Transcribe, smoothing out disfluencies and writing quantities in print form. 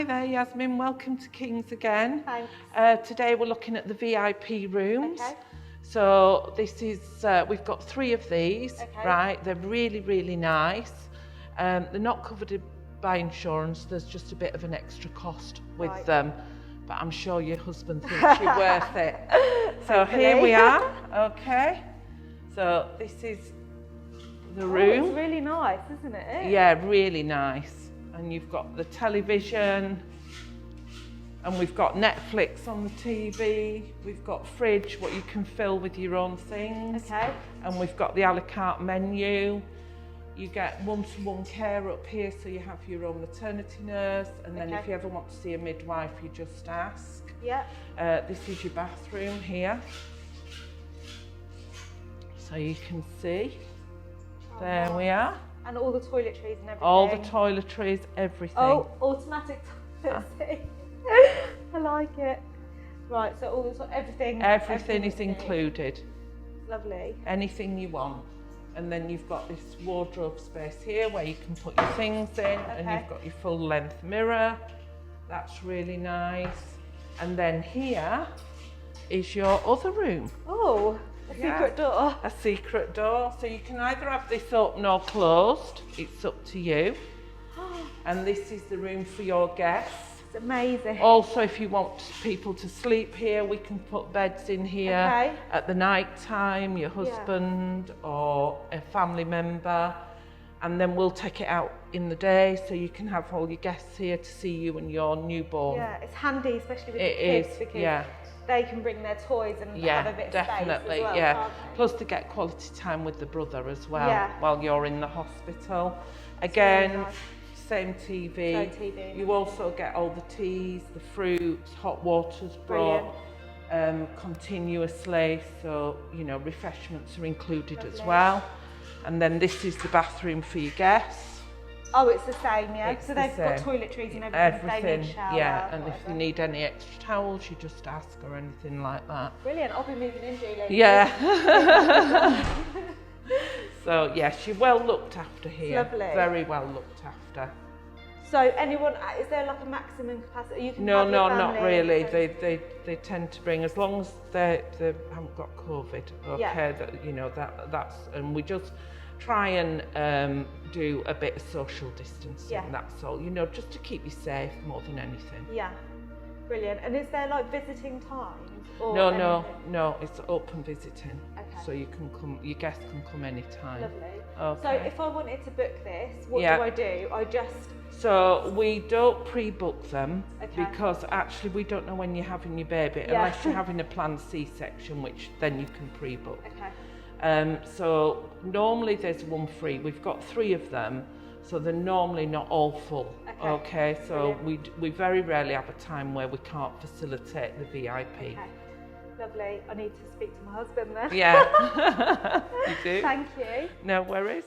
there, Yasmin. Welcome to Kings again. Thanks. Today we're looking at the VIP rooms. Okay. So this is, we've got 3 of these, Okay. right? They're really, really nice. They're not covered by insurance. There's just a bit of an extra cost with them. But I'm sure your husband thinks you're worth it. So here we are, okay. So this is the room. It's really nice, isn't it? Yeah, really nice. And you've got the television, and we've got Netflix on the TV. We've got fridge, what you can fill with your own things. Okay. And we've got the a la carte menu. You get one-to-one care up here, so you have your own maternity nurse, and then if you ever want to see a midwife, you just ask. Yeah. This is your bathroom here. So you can see. There we are. And all the toiletries and everything. All the toiletries, everything. Oh, automatic toilet seat. I like it. Right, so all the everything. Everything is included. Lovely. Anything you want. And then you've got this wardrobe space here where you can put your things in, and you've got your full length mirror. That's really nice. And then here is your other room. Oh, a secret door. A secret door. So you can either have this open or closed. It's up to you. And this is the room for your guests. It's amazing. Also, if you want people to sleep here, we can put beds in here at the night time, your husband or a family member, and then we'll take it out in the day so you can have all your guests here to see you and your newborn. Yeah, it's handy, especially with the kids, because they can bring their toys and have a bit of space as well, can't they? Plus to get quality time with the brother as well while you're in the hospital. Again, really nice. Same TV. You also get all the teas, the fruits, hot waters brought continuously, so you know refreshments are included as well. And then this is the bathroom for your guests. Oh, it's the same, yeah. So they've got toiletries and everything. They need shower, and if you need any extra towels, you just ask or anything like that. Brilliant. I'll be moving in, Julie. Yeah. So yes, you're well looked after here. Lovely. Very well looked after. So anyone, is there like a maximum capacity? You can no, not really. They tend to bring, as long as they haven't got COVID. Okay, that's, and we just try and do a bit of social distancing. Yeah. That's all. You know, just to keep you safe more than anything. Yeah. Brilliant. And is there like visiting times? Or no, it's open visiting. Okay. So you can come, your guests can come anytime. Lovely. Okay. So if I wanted to book this, what do? I just... So we don't pre-book them because actually we don't know when you're having your baby unless you're having a planned C-section, which then you can pre-book. Okay. So normally there's one free. We've got 3 of them. So they're normally not all full. Okay, so we very rarely have a time where we can't facilitate the VIP. Okay. Lovely. I need to speak to my husband then. Yeah, you do. Thank you. No worries.